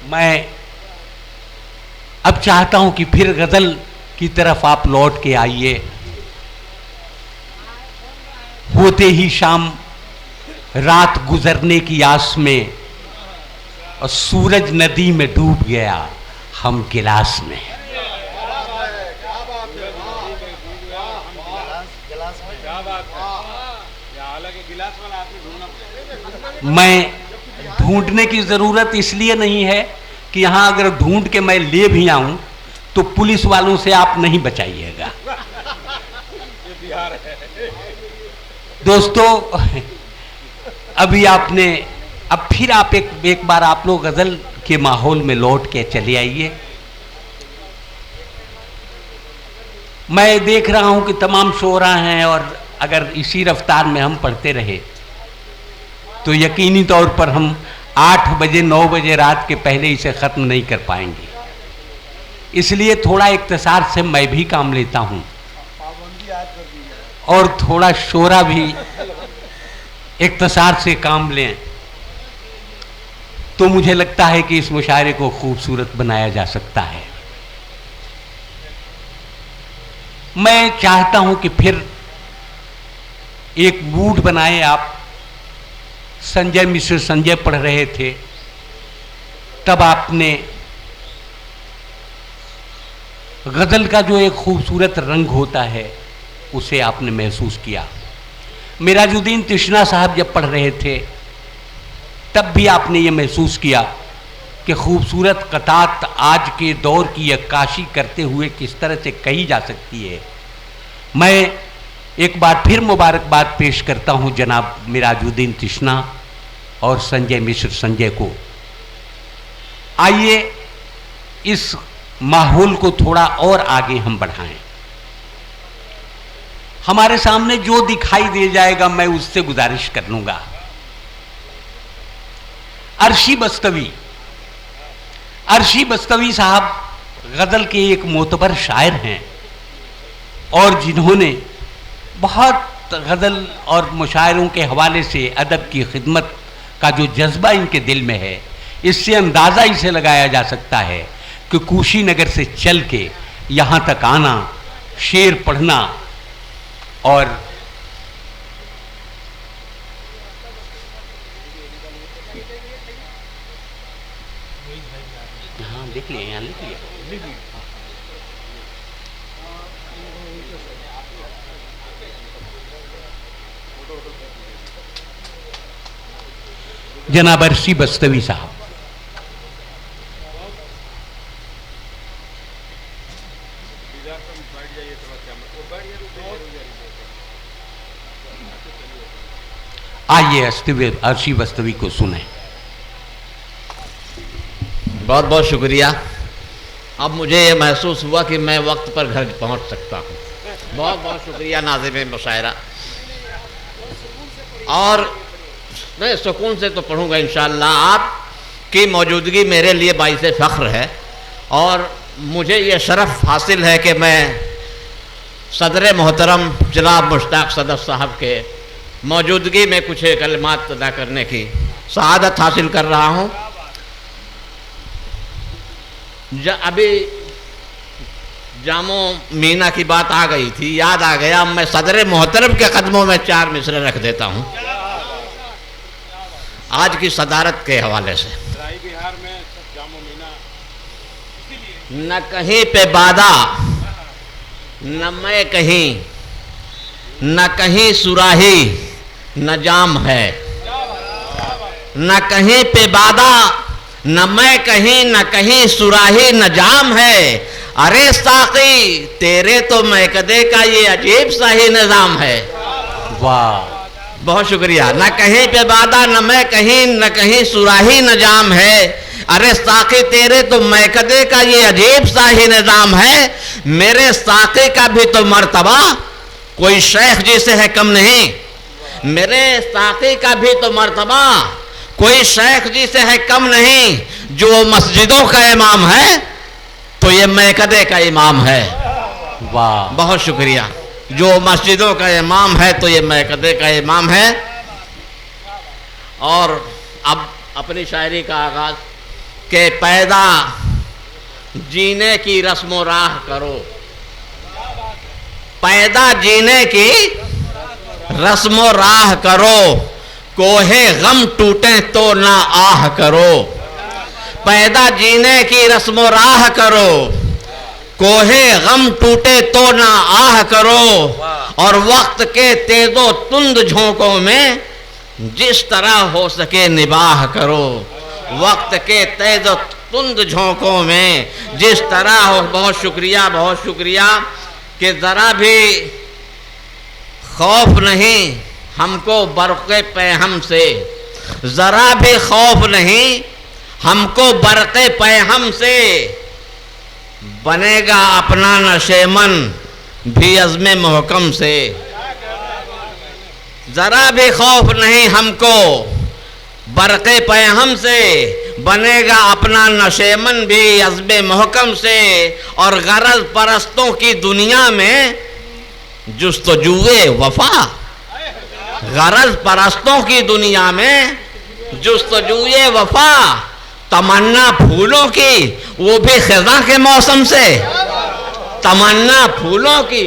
मैं अब चाहता हूं कि फिर गजल की तरफ आप लौट के आइए। होते ही शाम रात गुजरने की आस में और सूरज नदी में डूब गया हम गिलास में। मैं ढूंढने की जरूरत इसलिए नहीं है कि यहां अगर ढूंढ के मैं ले भी आऊं तो पुलिस वालों से आप नहीं बचाइएगा। दोस्तों, अभी आपने अब फिर आप एक बार आप लोग गजल के माहौल में लौट के चले आइए। मैं देख रहा हूं कि तमाम शोरा हैं और अगर इसी रफ्तार में हम पढ़ते रहे तो यकीनी तौर पर हम 8 बजे 9 बजे रात के पहले इसे ख़त्म नहीं कर पाएंगे। इसलिए थोड़ा इख्तिसार से मैं भी काम लेता हूं और थोड़ा शोरा भी इख्तिसार से काम लें तो मुझे लगता है कि इस मुशायरे को खूबसूरत बनाया जा सकता है। मैं चाहता हूं कि फिर एक मूड बनाए आप। संजय मिश्र संजय पढ़ रहे थे, तब आपने गजल का जो एक खूबसूरत रंग होता है उसे आपने महसूस किया। मिराजुद्दीन तिश्ना साहब जब पढ़ रहे थे तब भी आपने ये महसूस किया कि खूबसूरत कतात आज के दौर की अक्काशी करते हुए किस तरह से कही जा सकती है। मैं एक बार फिर मुबारकबाद पेश करता हूं जनाब मिराजुद्दीन तिश्ना और संजय मिश्र संजय को। आइए इस माहौल को थोड़ा और आगे हम बढ़ाएं। हमारे सामने जो दिखाई दे जाएगा मैं उससे गुजारिश कर लूंगा। अर्शी बस्तवी साहब गजल के एक मोतबर शायर हैं और जिन्होंने बहुत गजल और मुशायरों के हवाले से अदब की खिदमत का जो जज्बा इनके दिल में है, इससे अंदाज़ा इसे लगाया जा सकता है कि कुशीनगर से चल के यहाँ तक आना, शेर पढ़ना और हाँ लिख लिए, यहाँ लिख लिया। जनाब अर्शी बस्तवी साहब, आइए अर्शी बस्तवी को सुने। बहुत बहुत शुक्रिया। अब मुझे ये महसूस हुआ कि मैं वक्त पर घर पहुंच सकता हूँ। बहुत बहुत शुक्रिया नाज़िम मुशायरा। और मैं सुकून से तो पढ़ूंगा इंशाअल्लाह। आपकी मौजूदगी मेरे लिए बाइसे फ़ख्र है और मुझे ये शरफ़ हासिल है कि मैं सदर मोहतरम जनाब मुश्ताक सदर साहब के मौजूदगी में कुछ कलमात अदा करने की सआदत हासिल कर रहा हूँ। अभी जामो मीना की बात आ गई थी, याद आ गया। मैं सदर मोहतरम के कदमों में 4 मिसरे रख देता हूँ आज की सदारत के हवाले से। बिहार में जामो मीना न कहीं पे बादा न मैं कहीं, न कहीं सुराही न जाम है। न कहीं पे बादा न मैं कहीं, न कहीं सुराही न जाम है। अरे साकी तेरे तो महकदे का ये अजीब सा ही निज़ाम है। वाह, बहुत शुक्रिया। न कहीं पे बादा न मैं कहीं, न कहीं सुराही न जाम है। अरे साकी तेरे तो महकदे का ये अजीब सा ही निज़ाम है। मेरे साकी का भी तो मर्तबा कोई शेख जी से है कम नहीं। मेरे साकी का भी तो मर्तबा कोई शेख जी से है कम नहीं। जो मस्जिदों का इमाम है तो ये महकदे का इमाम है। वाह, बहुत शुक्रिया। जो मस्जिदों का इमाम है तो ये महकदे का इमाम है। और अब अपनी शायरी का आगाज़ के पैदा जीने की रस्म राह करो, पैदा जीने की रस्म राह करो, कोहे गम टूटे तो ना आह करो। पैदा जीने की रस्म राह करो, कोहे गम टूटे तो ना आह करो, और वक्त के तेजो तुंद झोंकों में जिस तरह हो सके निबाह करो। वक्त के तेजो तुंद झोंकों में जिस तरह हो। बहुत शुक्रिया, बहुत शुक्रिया कि ज़रा भी खौफ नहीं हमको बरक़े पैहम से, ज़रा भी खौफ नहीं हमको बरक़े पैहम से, बनेगा अपना नशेमन भी अज़्म महकम से। ज़रा भी खौफ नहीं हमको बरक़े पैहम से, बनेगा अपना नशेमन भी अज़्म महकम से, और गरज परस्तों की दुनिया में जुस्तजूए वफ़ा, गरज परस्तों की दुनिया में जुस्तजूए वफ़ा, तमन्ना फूलों की वो भी ख़िज़ा के मौसम से, तमन्ना फूलों की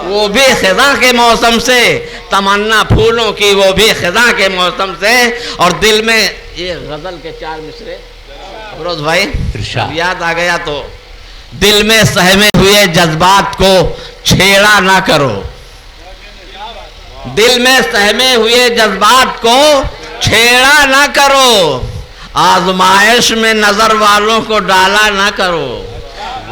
वो भी ख़िज़ा के मौसम से, तमन्ना फूलों की वो भी ख़िज़ा के मौसम से। और दिल में ये गज़ल के 4 मिसरे अफरोज भाई याद आ गया तो, दिल में सहमे हुए जज्बात को छेड़ा ना करो, दिल में सहमे हुए जज्बात को छेड़ा ना करो, आजमाइश में नजर वालों को डाला ना करो।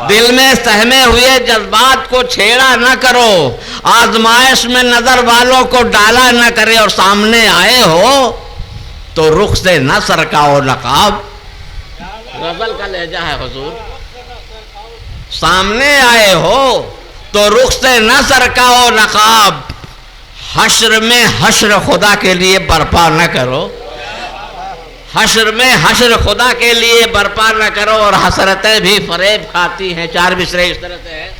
दिल में सहमे हुए जज्बात को छेड़ा ना करो, आजमाइश में नजर वालों को डाला ना करे, और सामने आए हो तो रुख से न सरकाओ नकाब। गजल का लहजा है हुजूर, सामने आए हो तो रुख से न सरकाओ नकाब, हश्र में हश्र खुदा के लिए बर्पा न करो, हश्र में हश्र खुदा के लिए बर्पा न करो, और हसरतें भी फरेब खाती हैं। 4 मिसरे इस तरह से है,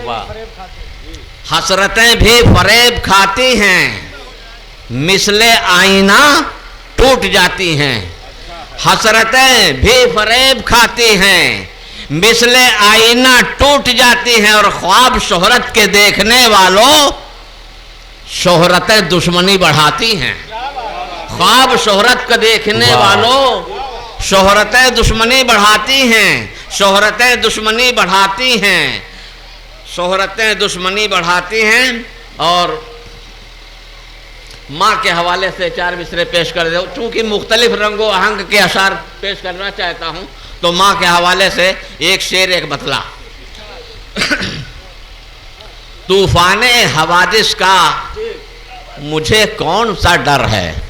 वाह। हसरतें भी फरेब खाती हैं, मिसले आईना टूट जाती हैं। हसरतें भी फरेब खाती हैं, मिसले आईना टूट जाती हैं, और ख्वाब शोहरत के देखने वालों शोहरतें दुश्मनी बढ़ाती हैं। ख्वाब शोहरत का देखने वालों शोहरतें दुश्मनी बढ़ाती हैं, शोहरतें दुश्मनी बढ़ाती हैं, शोहरतें दुश्मनी बढ़ाती हैं। और माँ के हवाले से 4 मिसरे पेश कर दो, चूँकि मुख्तलिफ रंगो आहंग के अशार पेश करना चाहता हूँ, तो माँ के हवाले से एक शेर एक बतला। तूफाने हवादिस का मुझे कौन सा डर है,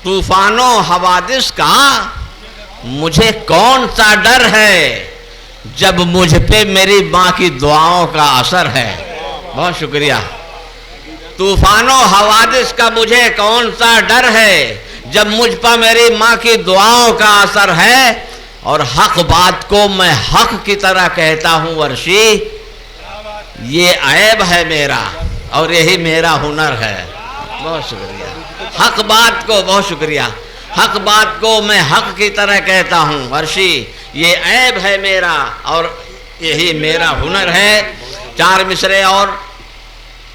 तूफानों हवादिस का मुझे कौन सा डर है, जब मुझ पे मेरी माँ की दुआओं का असर है। बहुत शुक्रिया। तूफानों हवादिस का मुझे कौन सा डर है, जब मुझ पर मेरी माँ की दुआओं का असर है, और हक बात को मैं हक की तरह कहता हूँ वर्षी, ये ऐब है मेरा और यही मेरा हुनर है। बहुत शुक्रिया। हक बात को, बहुत शुक्रिया, हक बात को मैं हक की तरह कहता हूँ वर्षी, ये ऐब है मेरा और यही मेरा हुनर है। 4 मिसरे और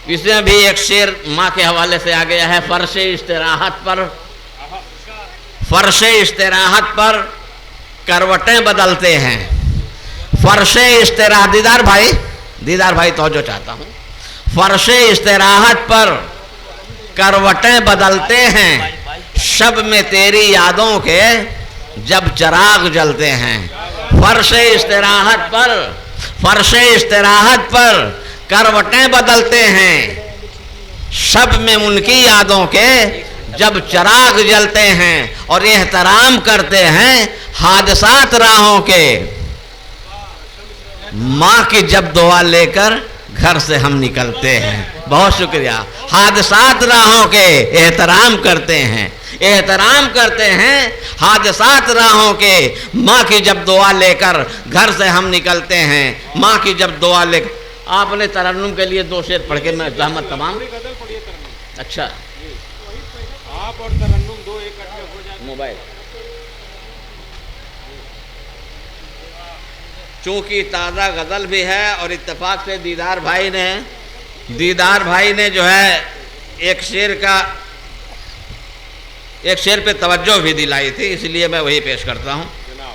इसमें भी एक शेर माँ के हवाले से आ गया है। फर्शे इस्तिराहत पर, फर्शे इस्तिराहत पर करवटें बदलते हैं, फर्शे इस्तिराहत, दीदार भाई तवज्जो चाहता हूँ। फर्शे इस्तिराहत पर करवटें बदलते हैं, शब में तेरी यादों के जब चिराग जलते हैं। फर्शे इस्तिराहत पर, फर्शे इस्तिराहत पर करवटें बदलते हैं, शब में उनकी यादों के जब चिराग जलते हैं, और एहतराम करते हैं हादसात राहों के। माँ की जब दुआ लेकर घर से हम निकलते हैं। बहुत शुक्रिया। हादसात राहों के एहतराम करते हैं, एहतराम करते हैं हादसात राहों के। माँ की जब दुआ लेकर घर से हम निकलते हैं, माँ की जब दुआ लेकर। आपने तरन्नुम के लिए 2 शेर पढ़ के मैं जहमत तमाम। अच्छा, आप और तरन्नुम 2 इकट्ठे हो जाए। मोबाइल चूंकि ताज़ा गज़ल भी है और इत्तेफाक से दीदार भाई ने जो है एक शेर पे तवज्जो भी दिलाई थी, इसलिए मैं वही पेश करता हूँ। जनाब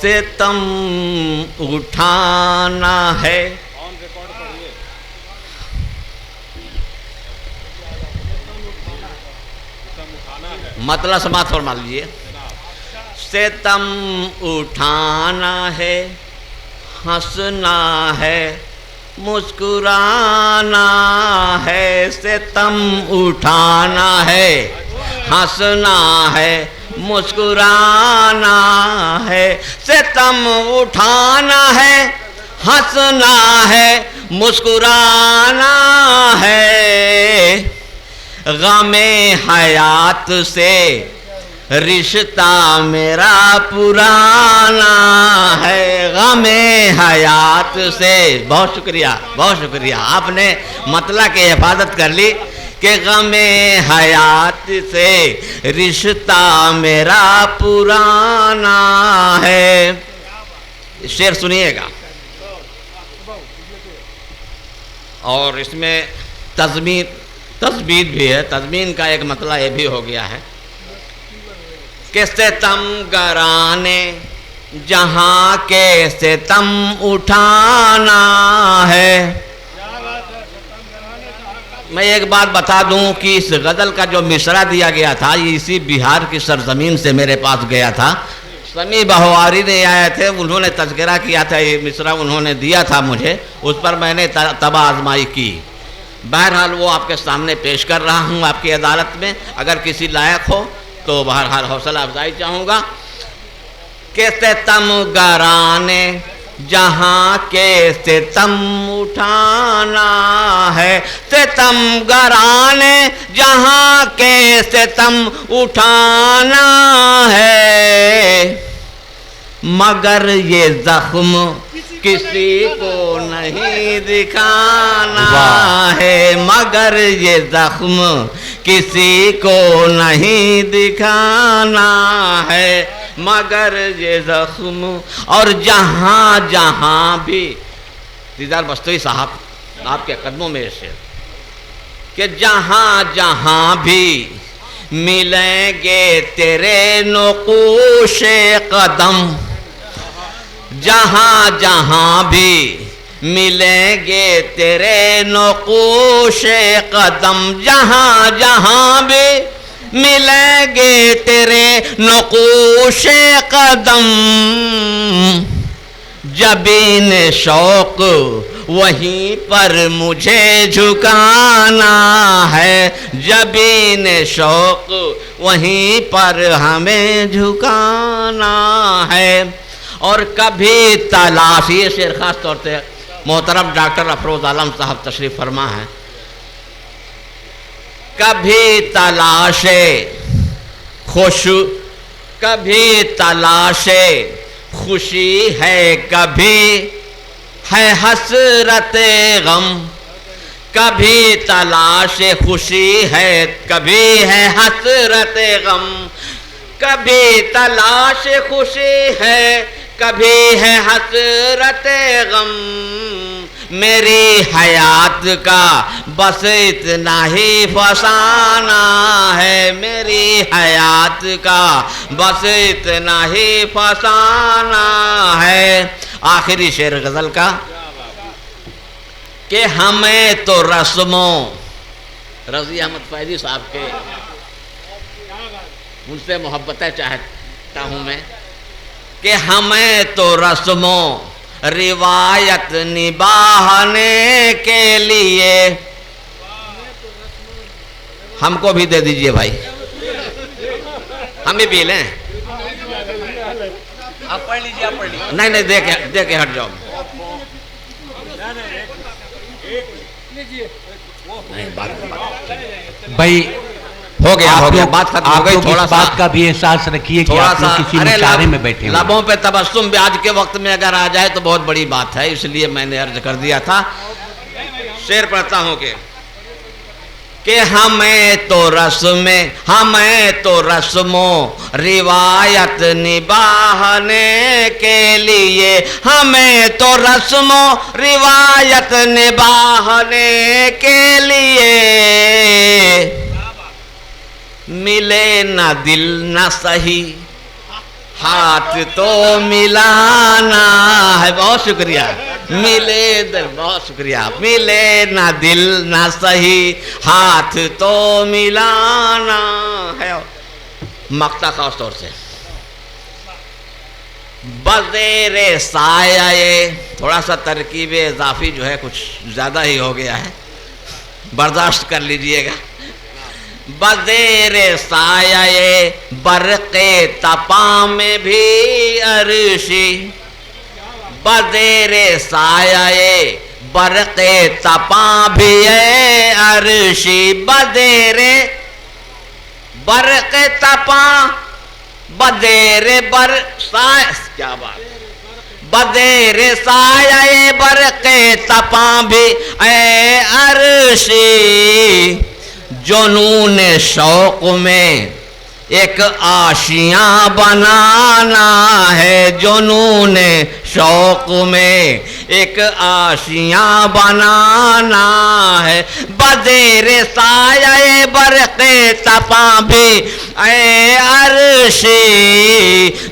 सितम उठाना है, ऑन रिकॉर्ड पढ़िए। सितम उठाना है मतलब समाप्त फरमा लीजिए। जनाब। सितम उठाना है, हंसना है, मुस्कुराना है। सितम उठाना है, हंसना है, मुस्कुराना है। सितम उठाना है, हंसना है, मुस्कुराना है। गमे हयात से रिश्ता मेरा पुराना है। गमे हयात से, बहुत शुक्रिया आपने मतला की हिफाजत कर ली कि गमे हयात से रिश्ता मेरा पुराना है। शेर सुनिएगा, और इसमें तज़मीन भी है। तज़मीन का एक मतला ये भी हो गया है कि सितम गराने जहाँ के सितम उठाना है। मैं एक बात बता दूं कि इस गज़ल का जो मिसरा दिया गया था, ये इसी बिहार की सरजमीन से मेरे पास गया था। समी बहवारी ने आए थे, उन्होंने तज़किरा किया था, ये मिसरा उन्होंने दिया था मुझे, उस पर मैंने तबा आजमाई की। बहरहाल वो आपके सामने पेश कर रहा हूँ आपकी अदालत में, अगर किसी लायक हो तो बहरहाल हौसला अफजाई चाहूँगा। कि सितम गराने जहाँ के सितम उठाना है। सितम गराने जहाँ के सितम उठाना है। मगर ये जख्म किसी को नहीं दिखाना है। मगर ये जख्म किसी को नहीं दिखाना है। मगर ये जख्म, और जहाँ जहाँ भी, दीदार बस्तोई साहब आपके कदमों में शेर, कि जहाँ जहाँ भी मिलेंगे तेरे नुक़ूशे कदम। जहाँ जहाँ भी मिलेंगे तेरे नुक़ूशे कदम। जहाँ जहाँ भी मिलेंगे तेरे नुक़ूशे कदम। जबीन शौक़ वहीं पर मुझे झुकाना है। जबीन शौक़ वहीं पर हमें झुकाना है। और कभी तलाश, ये शेर खास तौर से मोहतरम डॉक्टर अफरोज़ आलम साहब तशरीफ़ फरमा है। कभी तलाशे खुशी है, कभी है हसरत गम। कभी तलाशे खुशी है, कभी है हसरत गम। कभी तलाश खुशी है, कभी है हसरत गम। मेरी हयात का बस इतना ही फसाना है। मेरी हयात का बस इतना ही फसाना है। आखिरी शेर गज़ल का, कि हमें तो रस्मों, रज़ी अहमद फैज़ी साहब के, उनसे मोहब्बतें चाहता हूँ मैं, कि हमें तो रस्मों रिवायत निभाने के लिए, हमको भी दे दीजिए भाई, हम भी पी लें। आप पढ़ लीजिए, आप पढ़ लीजिए। नहीं दे के हट जाओ। नहीं बात भाई हो गया बात खत्म हो गई। थोड़ा सा बात का भी एहसास रखिए कि आप लोग किसी मुशारे में बैठे हैं। लबों पे तबस्सुम भी आज के वक्त में अगर आ जाए तो बहुत बड़ी बात है, इसलिए मैंने अर्ज कर दिया था। शेर पढ़ता हूँ कि कि हमें तो रस्मों रिवायत निभाने के लिए, हमें तो रस्मों रिवायत निभाने के लिए मिले न दिल न सही हाथ तो मिलाना है। बहुत शुक्रिया। मिले दिल, बहुत शुक्रिया। मिले ना दिल ना सही हाथ तो मिलाना है। मक्ता खास तौर से बज़ेरे साया, ये थोड़ा सा तरकीब इजाफी जो है कुछ ज़्यादा ही हो गया है, बर्दाश्त कर लीजिएगा। बज़ेरे साया बरक़े तपा में भी अर्शी, बज़ेरे साया बरक़े तपा भी अर्शी, बज़ेरे बरक़े तपा बज़ेरे बर साया, क्या बात, बज़ेरे साया बरक़े तपा भी अर्शी, जुनून शौक़ में एक आशियाँ बनाना है, जुनून शौक़ में एक आशियाँ बनाना है। बज़ेरे साया बरक़े तपा भी अर्शी,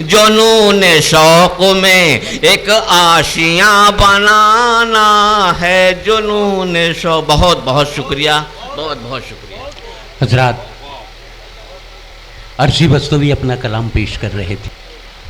जुनून शौक़ में एक आशियाँ बनाना है, जुनून शौक़। बहुत बहुत शुक्रिया, बहुत बहुत शुक्रिया। हजरात, अर्शी बस्तवी अपना कलाम पेश कर रहे थे।